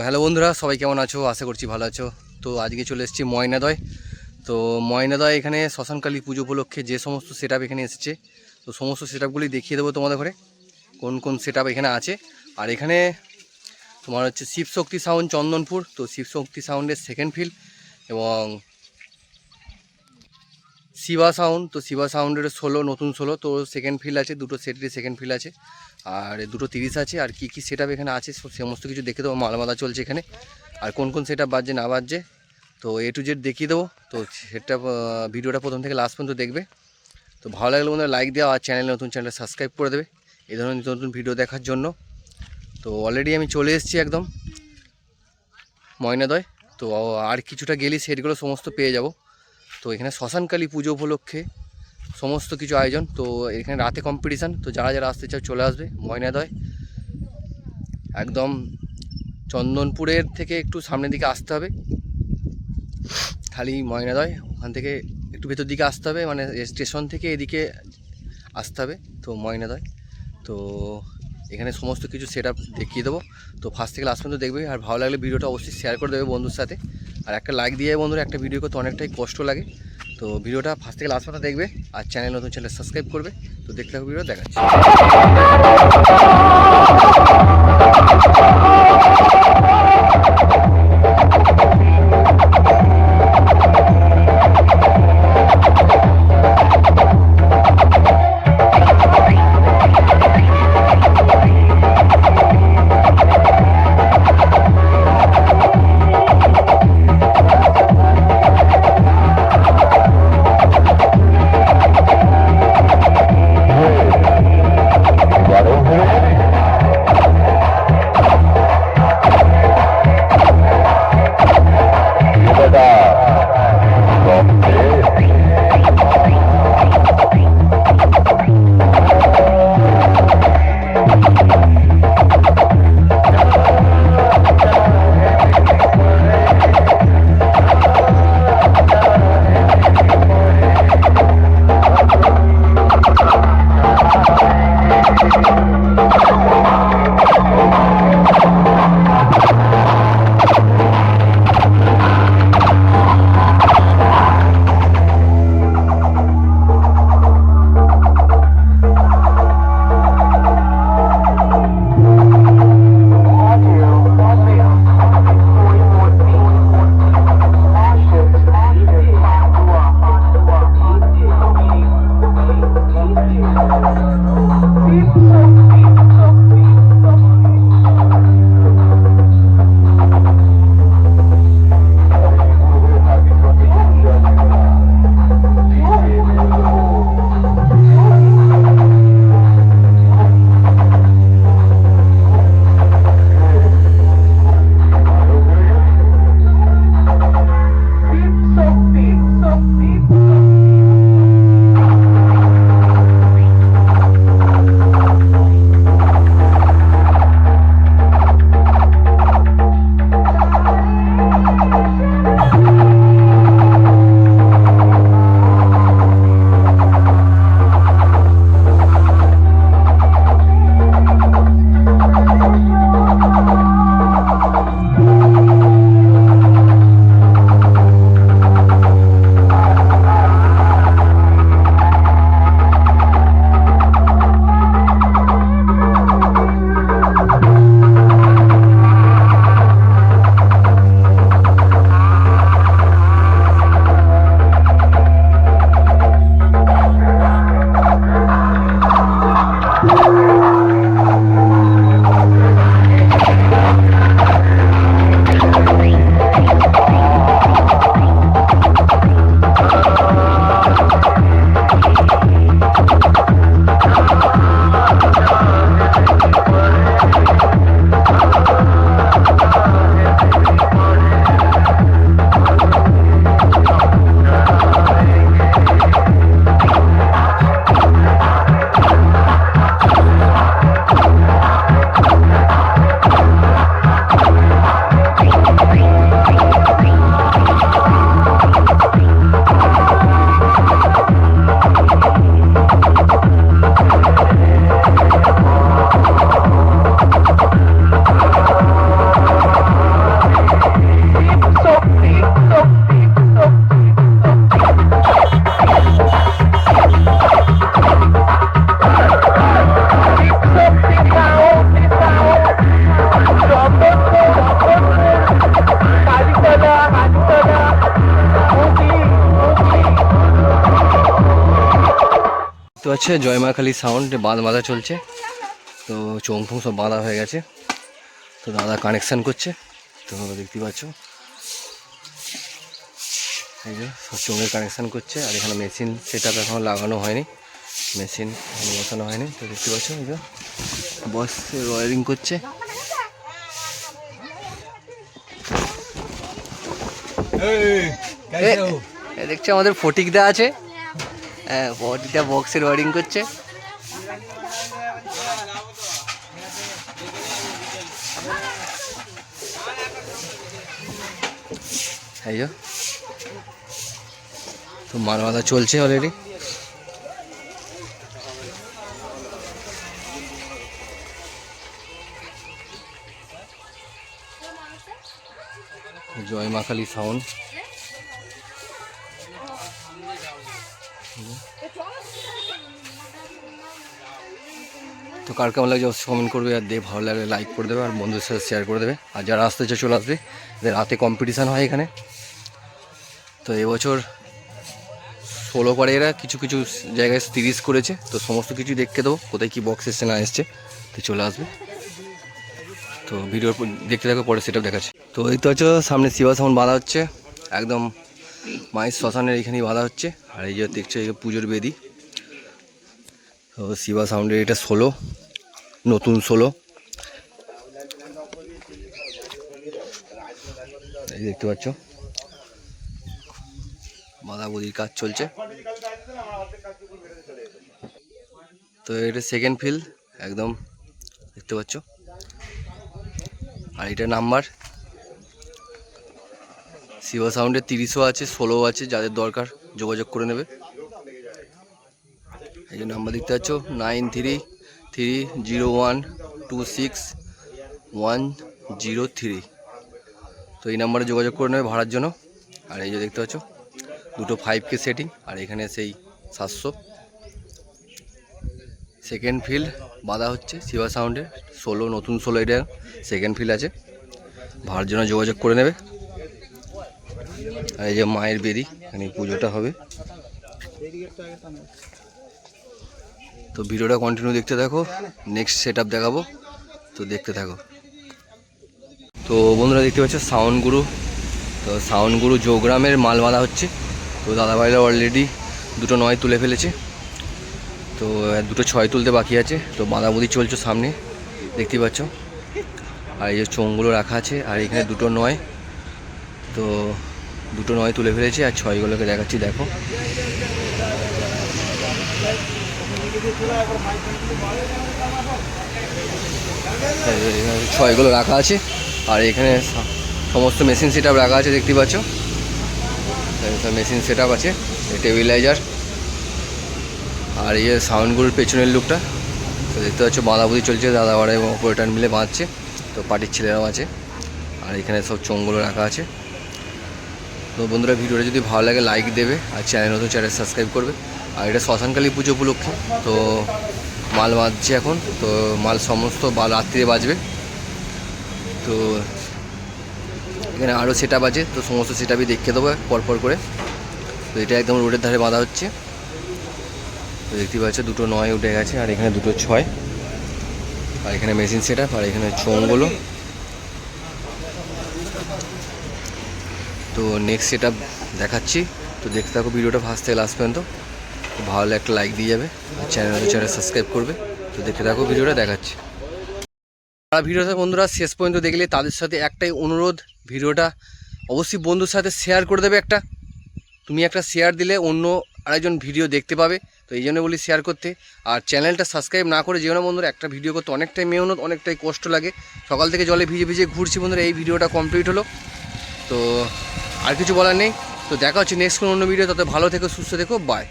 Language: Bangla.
হ্যালো বন্ধুরা, সবাই কেমন আছো? আশা করছি ভালো আছো। তো আজকে চলে এসেছি ময়নাদয়। তো ময়নাদয় এখানে শ্মশানকালী পুজো উপলক্ষে যে সমস্ত সেট এখানে এসেছে, তো সমস্ত সেট আপগুলি দেখিয়ে দেবো তোমাদের ঘরে কোন কোন সেট এখানে আছে। আর এখানে তোমার হচ্ছে শিবশক্তি সাউন্ড চন্দনপুর, তো শিবশক্তি সাউন্ডের সেকেন্ড ফিল্ড, এবং শিবা সাউন্ড, তো শিবা সাউন্ডের 16 নতুন 16, তো সেকেন্ড ফিল্ড আছে, দুটো সেটেরই সেকেন্ড ফিল্ড আছে, আর দুটো 30 আছে। আর কি কি সেট এখানে আছে সমস্ত কিছু দেখে দেবো। মালামালা চলছে এখানে, আর কোন কোন সেট বাজছে না বাজছে তো A to Z দেখিয়ে দেবো। তো সেটা ভিডিওটা প্রথম থেকে লাস্ট পর্যন্ত দেখবে। তো ভালো লাগলে বন্ধুরা লাইক দেওয়া, আর চ্যানেলে সাবস্ক্রাইব করে দেবে এই ধরনের নিত্য নতুন ভিডিও দেখার জন্য। তো অলরেডি আমি চলে এসেছি একদম ময়নাদয়। তো আর কিছুটা গেলেই সেটগুলো সমস্ত পেয়ে যাব। তো এখানে শ্মশানকালী পুজো উপলক্ষে সমস্ত কিছু আয়োজন। তো এখানে রাতে কম্পিটিশান, তো যারা যারা আসতে চাও চলে আসবে ময়নাদয়। একদম চন্দনপুরের থেকে একটু সামনের দিকে আসতে হবে, খালি ময়নাদয় ওখান থেকে একটু ভেতর দিকে আসতে হবে, মানে স্টেশন থেকে এদিকে আসতে হবে। তো ময়নাদয়, তো এখানে সমস্ত কিছু সেট আপ দেখিয়ে দেবো। তো ফার্স্ট থেকে লাস্ট পর্যন্ত দেখবে, আর ভালো লাগলে ভিডিওটা অবশ্যই শেয়ার করে দেবে বন্ধুর সাথে। আর একটা লাইক দিয়ে বন্ধুরা, একটা ভিডিও করতে অনেকটাই কষ্ট লাগে। তো ভিডিওটা ফার্স্ট থেকে লাস্ট পর্যন্ত দেখবে, আর চ্যানেল সাবস্ক্রাইব করবে। তো দেখতে হবে, ভিডিও দেখাচ্ছি। পাচ্ছে জয়মাখালি সাউন্ড বাঁধা চলছে। তো চোং ফোং সব বাঁধা হয়ে গেছে। তো দাদা কানেকশান করছে, তো দেখতে পাচ্ছ এই যে সব চোঙের কানেকশান করছে। আর এখানে মেশিন সেটা এখনও লাগানো হয়নি, মেশিন বসানো হয়নি। তো দেখতে পাচ্ছ এই যে বস ওয়ারিং করছে। দেখছি আমাদের ফটিকদা আছে, হ্যাঁ ফটিকদা বক্সের ওয়ারিং করছে। এই যে তো মাল বাঁধা চলছে অলরেডি। জয়মাখালি সাউন্ড। তো কার কেমন লাগছে অবশ্যই কমেন্ট করবে, আর দিয়ে ভালো লাগলে লাইক করে দেবে, আর বন্ধুদের সাথে শেয়ার করে দেবে। আর যারা আসতে চায় চলে আসবে, রাতে কম্পিটিশান হয় এখানে। তো এবছর 16 করে এরা কিছু কিছু জায়গায় 30 করেছে। তো সমস্ত কিছু দেখতে দেবো, কোথায় কী বক্স এসছে না এসছে, তো চলে আসবে। তো ভিডিও দেখতে থাকো, পরে সেটাও দেখাচ্ছি। তো এই তো হচ্ছে সামনে শিবা সাউন্ড বাঁধা হচ্ছে, একদম মায়ের শ্মশানের এইখানেই বাঁধা হচ্ছে। আর এই যে দেখছো এই পুজোর বেদি। তো শিবা সাউন্ডের এটা 16, নতুন 16। এই দেখতে পাচ্ছ বাঁধাবুদির কাজ চলছে। তো এটা সেকেন্ড ফিল একদম দেখতে পাচ্ছ। আর এটা নাম্বার শিবা সাউন্ডের 30ও আছে, 16ও আছে, যাদের দরকার যোগাযোগ করে নেবে। এই যে নাম্বার দেখতে পাচ্ছ 9330126103। তো এই নাম্বারে যোগাযোগ করে নেবে ভাড়ার জন্য। আর এই যে দেখতে পাচ্ছ দুটো 5K সেটিং, আর এখানে সেই 700। সেকেন্ড ফিল্ড বাঁধা হচ্ছে শিবা সাউন্ডের 16, নতুন 16, এটা সেকেন্ড ফিল্ড আছে, ভাড়ার জন্য যোগাযোগ করে নেবে। আর এই যে মায়ের বেদি, এখানে পুজোটা হবে। তো ভিডিওটা কন্টিনিউ দেখতে থাকো, নেক্সট সেট আপ দেখাবো, তো দেখতে থাকো। তো বন্ধুরা দেখতে পাচ্ছ সাউন্ড গুরু। তো সাউন্ড গুরু যোগগ্রামের মাল বাঁধা হচ্ছে। তো দাদাভাইরা অলরেডি দুটো 9 তুলে ফেলেছে, তো দুটো 6 তুলতে বাকি আছে। তো বাঁধাবুদি চলছে সামনে দেখতে পাচ্ছ। আর এই যে চোঙগুলো রাখা আছে, আর এখানে দুটো 9, তো দুটো 9 তুলে ফেলেছে, আর 6গুলোকে দেখাচ্ছি দেখো। 6গুলো রাখা আছে, আর এখানে সমস্ত মেশিন সেট আপ রাখা আছে দেখতে পাচ্ছ। মেশিন সেট আপ আছে, টেবিলাইজার। আর এই সাউন্ডগুলোর পেছনের লুকটা তো দেখতে পাচ্ছ বাঁধাবুদি চলছে, দাদাবাড়া এবং অপারেটর মিলে বাঁধছে। তো পার্টির ছেলেরাও আছে, আর এখানে সব চোঙগুলো রাখা আছে। তো বন্ধুরা ভিডিওটা যদি ভালো লাগে লাইক দেবে, আর চ্যানেল নতুন চ্যানেল সাবস্ক্রাইব করবে। আর এটা শ্মশানকালী পুজো উপলক্ষে তো মাল বাঁধছে এখন। তো মাল সমস্ত রাত্রিরে বাজবে। তো এখানে আরও সেট আপ আছে, তো সমস্ত সেট আপই দেখে দেবো পরপর করে। তো এটা একদম রোডের ধারে বাঁধা হচ্ছে। তো দেখতে পাচ্ছ দুটো 9 উঠে গেছে, আর এখানে দুটো 6, আর এখানে মেশিন সেট আপ, আর এখানে চোঙগুলো। তো নেক্সট সেট আপ দেখাচ্ছি, তো দেখতে থাকো ভিডিওটা ফার্স্ট থেকে লাস্ট পর্যন্ত। তো ভালো একটা লাইক দিয়ে যাবে, আর চ্যানেল সাবস্ক্রাইব করবে। তো দেখতে থাকো ভিডিওটা দেখাচ্ছি। আর ভিডিওটা বন্ধুরা শেষ পর্যন্ত দেখলে তাদের সাথে একটাই অনুরোধ, ভিডিওটা অবশ্যই বন্ধুর সাথে শেয়ার করে দেবে। তুমি একটা শেয়ার দিলে অন্য আরেকজন ভিডিও দেখতে পাবে। তো এই জন্য বলি শেয়ার করতে। আর চ্যানেলটা সাবস্ক্রাইব না করে যেও না বন্ধুরা, একটা ভিডিও করতে অনেকটাই মেহনত, অনেকটাই কষ্ট লাগে। সকাল থেকে জলে ভিজে ভিজে ঘুরছি বন্ধুরা, এই ভিডিওটা কমপ্লিট হলো। তো আর কিছু বলার নেই। তো দেখা হচ্ছে নেক্সট কোনো অন্য ভিডিও, তত ভালো থেকো, সুস্থ থেকো, বাই।